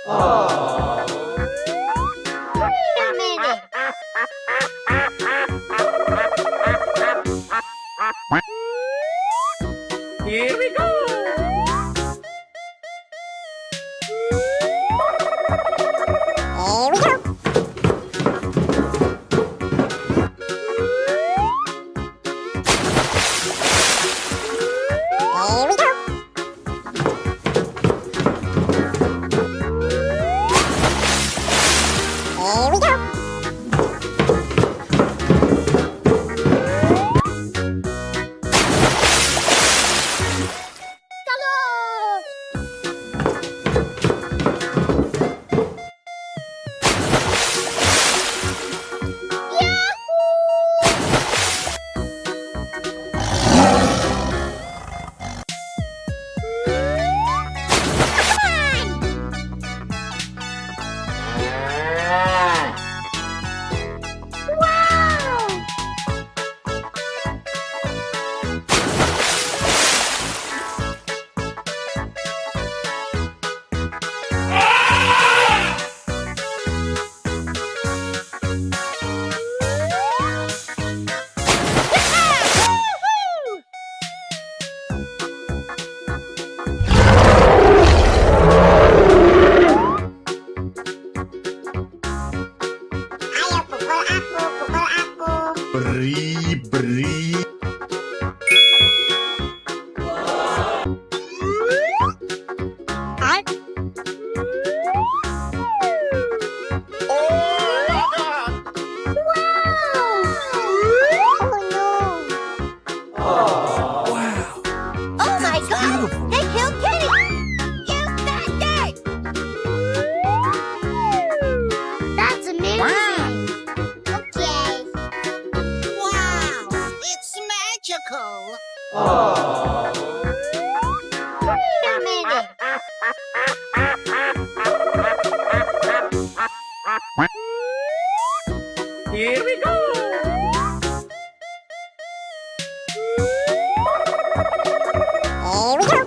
Wait a minute. Here we go. Here we go. Here we go. Here we go. Brie, brie. Oh my God! They killed Kitty! You fat dirt! That's amazing! Okay. Wow, it's magical. Wait a minute. Here we go. Here we go.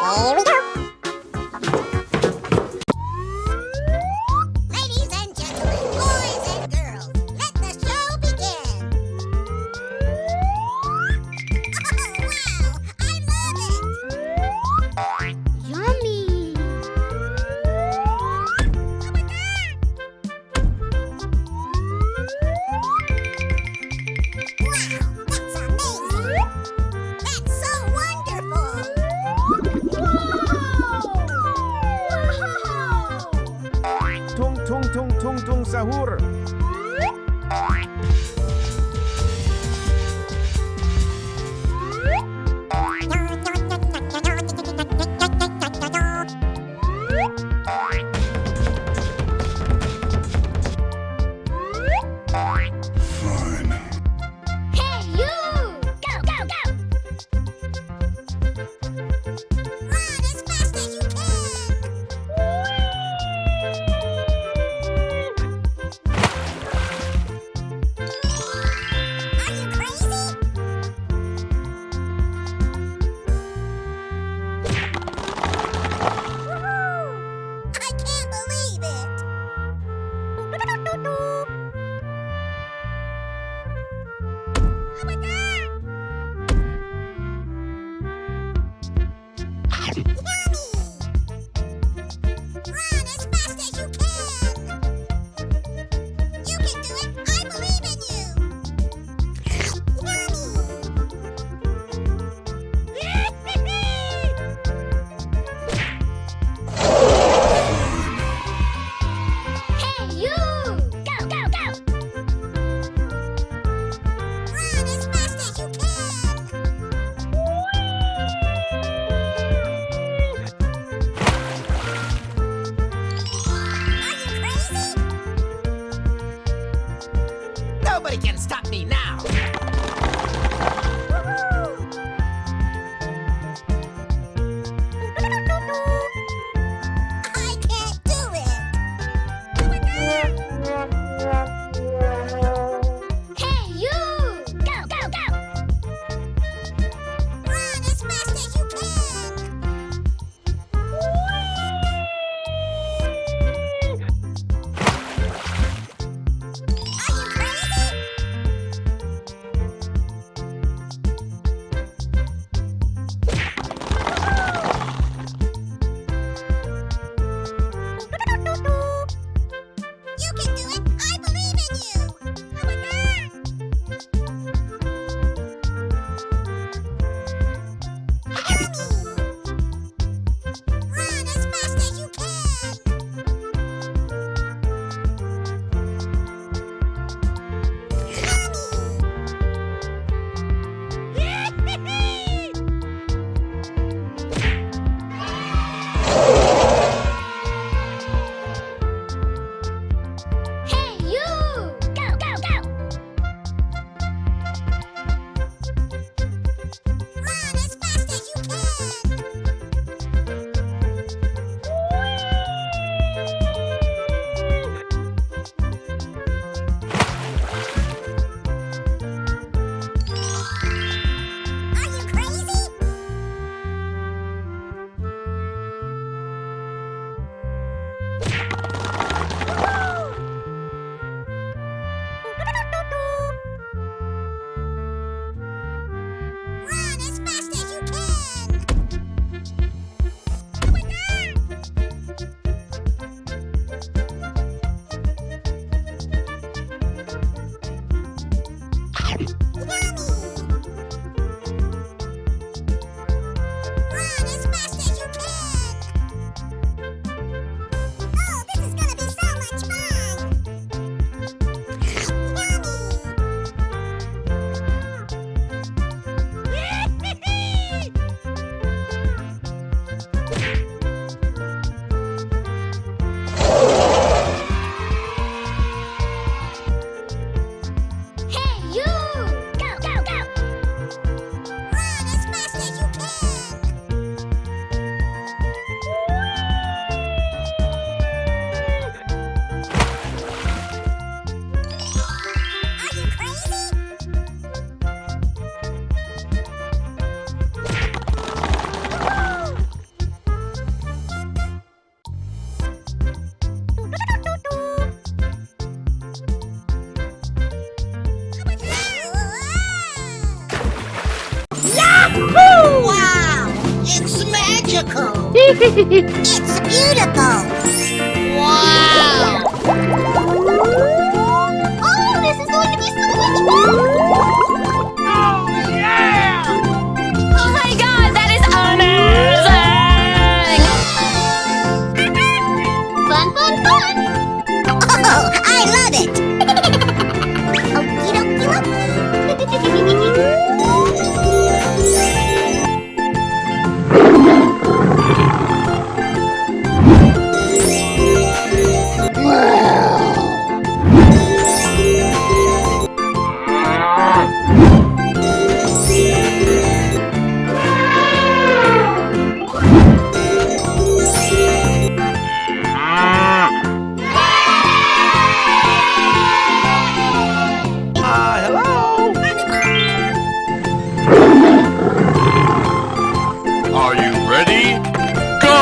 Here we go. Ladies and gentlemen, boys and girls, let the show begin. Oh, wow, I love it. Yummy. Oh my God. Wow, that's amazing. That's so wonderful. Tung tung tung tung tung sahur. Fine. Hey, you! Go, go, go! Run as fast as you can. It's beautiful. Wow. Oh, this is going to be so much fun. Oh my god, that is amazing! Fun, fun, fun. Oh, I love it. Okie dokie dokie. Are you ready? Go!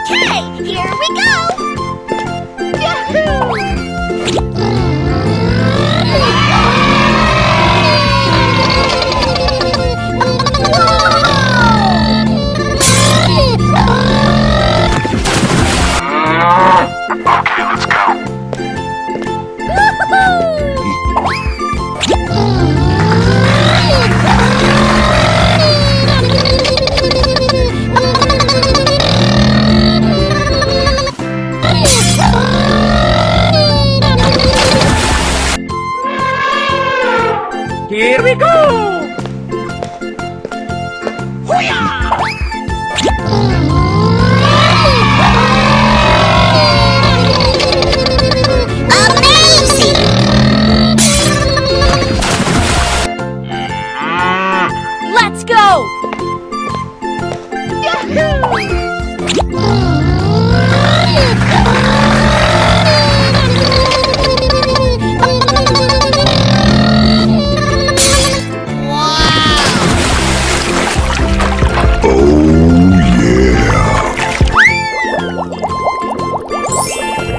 Okay, here we go. Okay, let's go. Here we go! Amazing! Let's go!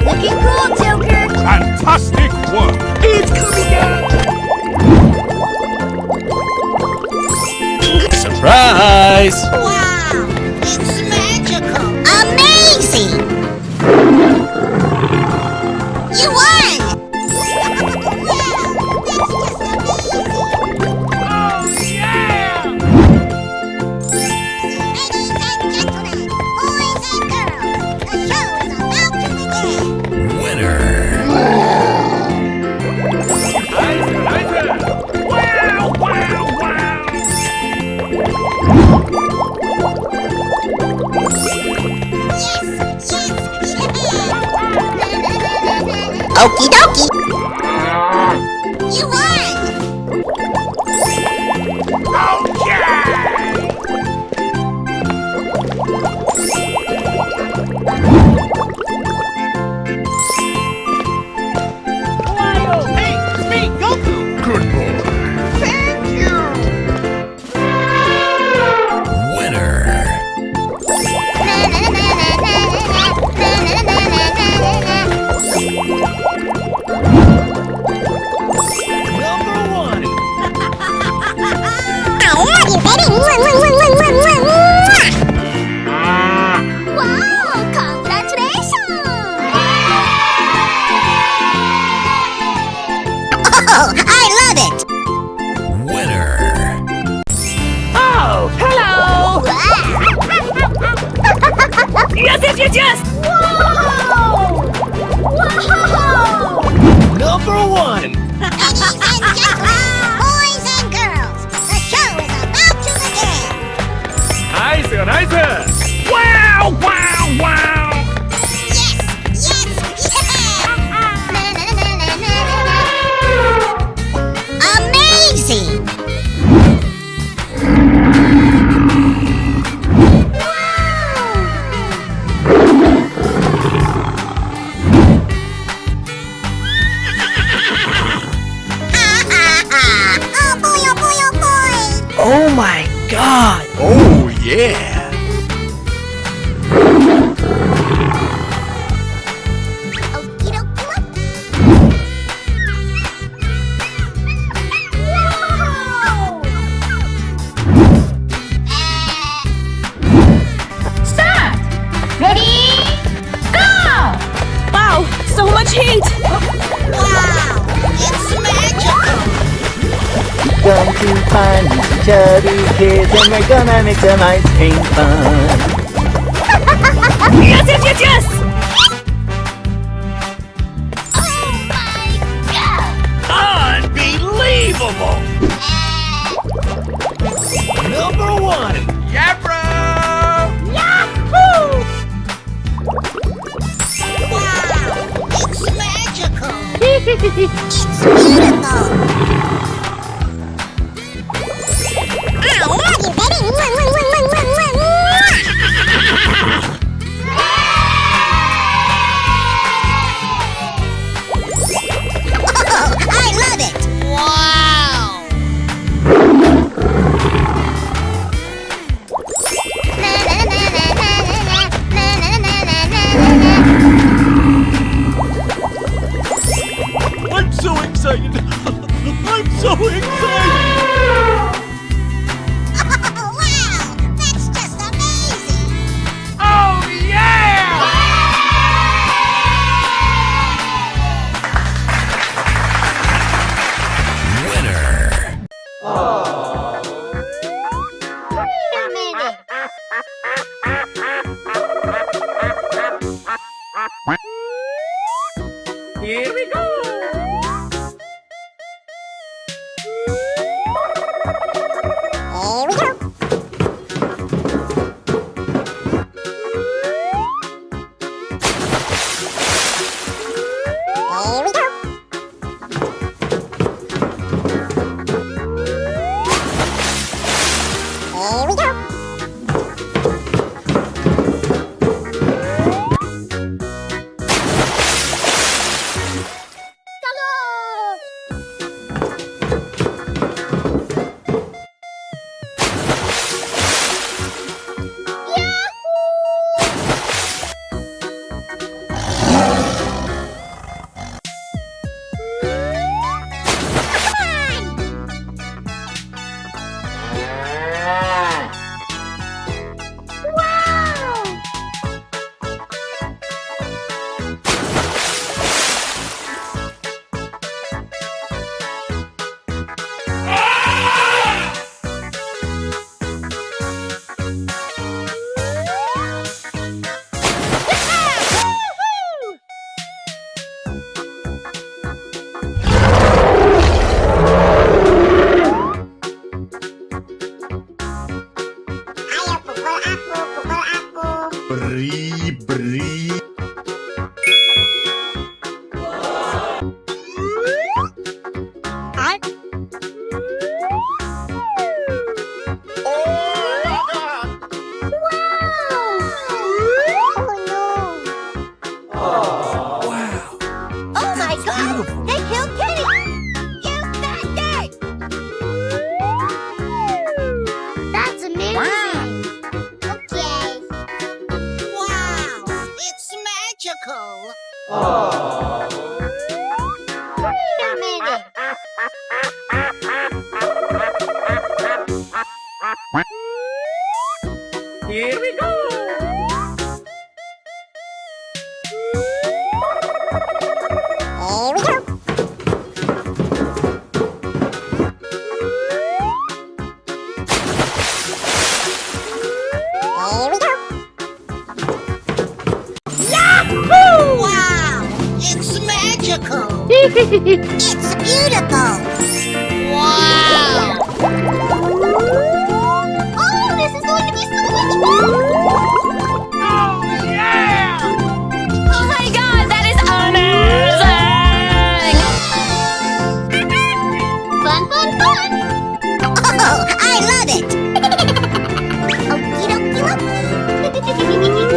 Looking cool, Joker. Fantastic work. It's coming out! Surprise! Wow, it's magical. Amazing! You won! Wow, that's just amazing. Ladies and gentlemen, boys and girls, the show is about to begin. Wow, wow, wow! Yes, yeah. Okie dokie. You won! Good boy. I love you, baby. Wow, congratulations! Oh, I love it! Oh, hello! Yes, yes, yes, yes! Whoa! Wow! Number one! Ladies and gentlemen, boys and girls, the show is about to begin. Nice, nice! Wow, wow, wow! Yes, yes, yeah! Amazing! Oh my god! Oh, yeah. to find these chubby kids, and we're gonna make some ice cream fun. Yes, yes, yes, yes! Unbelievable! Number one! Yapra! Yahoo! Wow! It's magical! It's beautiful! I love you, baby! Oh, I love it! Wow! I'm so excited. I'm so excited. Oh, wow! That's just amazing! Oh, yeah! Wait a minute. Here we go! Here we go! Here we go! Here we go! Brie, brie. Oh my God! They killed Kitty! You got dirt! That's amazing! Okay. Wow! It's magical! Wait a minute. Here we go! Here we go! Here we go! Yahoo! Wow! It's magical! It's beautiful! Wow! Oh, this is going to be so much fun! Oh, yeah! Oh my God, that is amazing! Fun, fun, fun! Oh, I love it! Okie dokie dokie.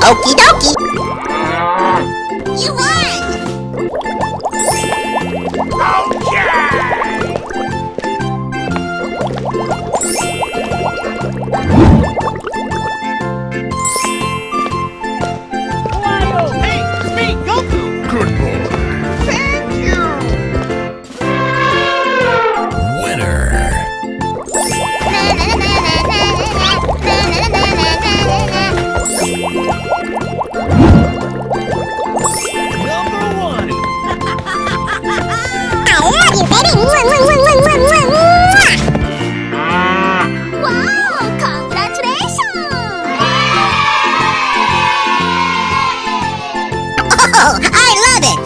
Okie dokie. You won. Good boy. I love you, baby. Wow, congratulations. Oh, I love it.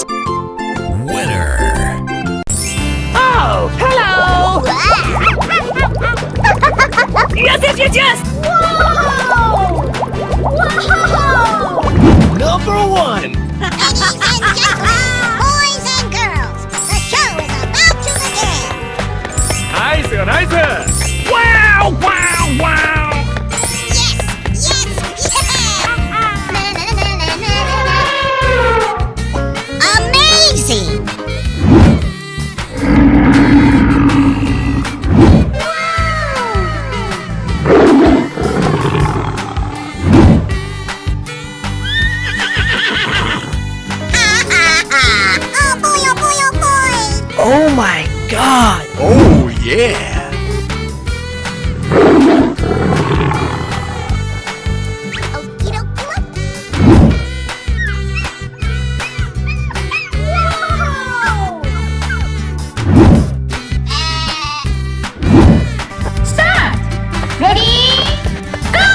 Oh, hello! Yes, yes, yes, yes! Whoa! Whoa! Number one. Ladies and gentlemen, boys and girls, the show is about to begin. Nice, nice! Wow, wow, wow! Yes, yes, yeah! Amazing! Oh boy, oh boy, oh boy! Oh my God. Oh, yeah. Okie dokie. Start! Ready? Go!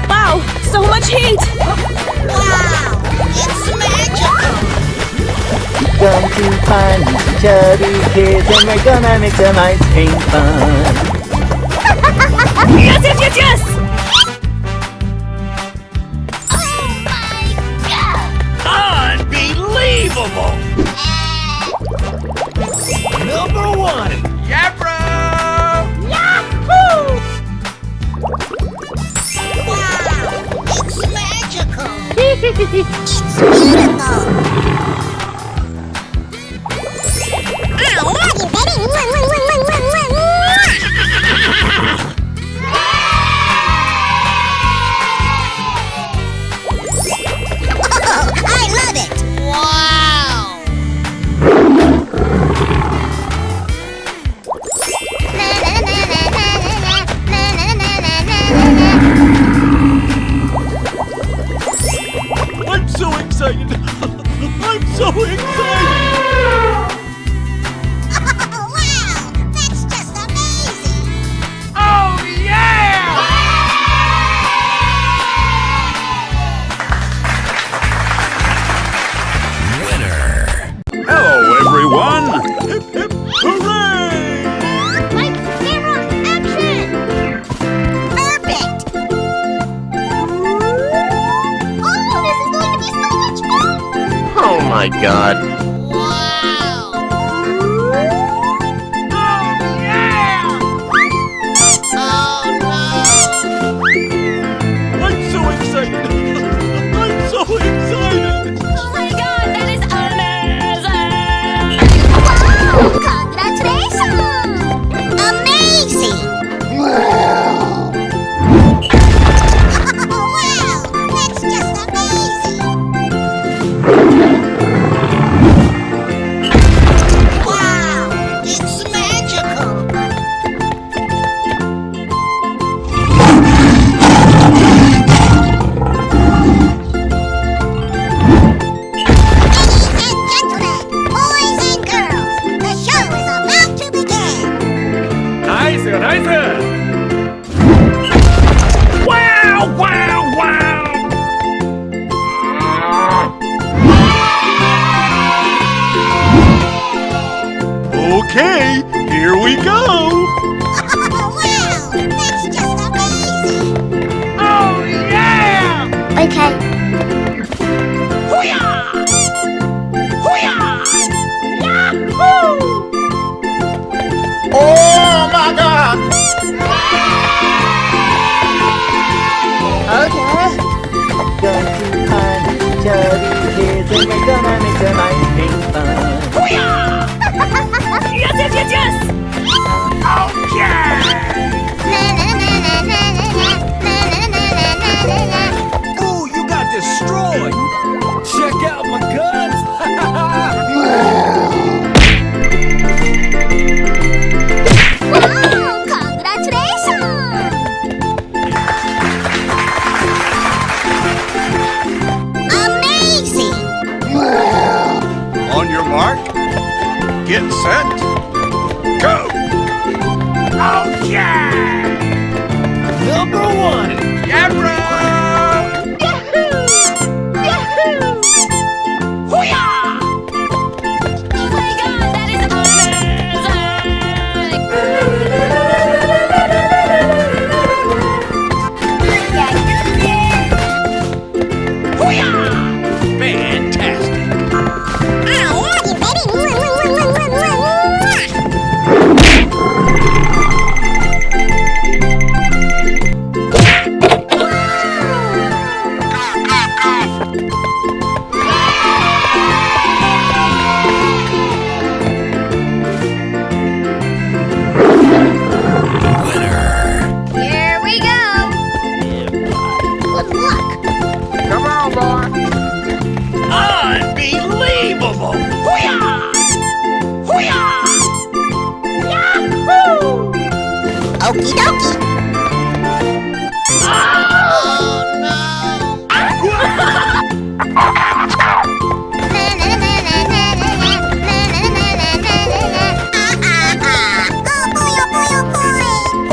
Wow, so much heat! Wow! It's magical! Come to find these chubby kids and we're gonna make some ice cream fun. Yes, yes, yes, yes! Oh my god! Unbelievable. Number one. Yeah, bro! Wow! It's magical! It's beautiful! I love you, baby! Oh, I love it! Wow! I'm so excited. I'm so excited. Oh, wow! That's just amazing! Oh, yeah! Hello, everyone. Hip, hip, hooray! Light, camera, action! Perfect! Oh, this is going to be so much fun! Oh my God. Wow! Oh, yeah! Oh, I'm so excited. I'm so excited. Oh my god, that is amazing! no! Wow! Congratulations! Amazing! Wow! That's just amazing! we go! Wow, that's just amazing! Oh, yeah! Okay. Hoo-yah! Hoo-yah! Yahoo! Oh my God! Okay. Going to find the chubby kids and we're gonna make some ice cream fun. Yes, yes, yes, yes! Okay! Ooh, you got destroyed! Check out my guns! Wow, congratulations! Amazing! On your mark, get set, go! Okay! Number one! Yeah, bro! Hoo-yah! Oh my god, that is amazing! Hoo-yah! Fantastic! I love you, baby! Here we go! Good luck! Come on, boy! Unbelievable! Hoo-yah! Hoo-yah! Yahoo! Okie dokie!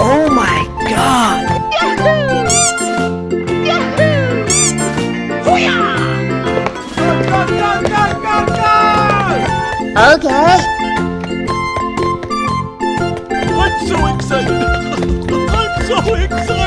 Oh my God! Hoo-yah! Go, go, go, go, go! Okay. I'm so excited! I'm so excited!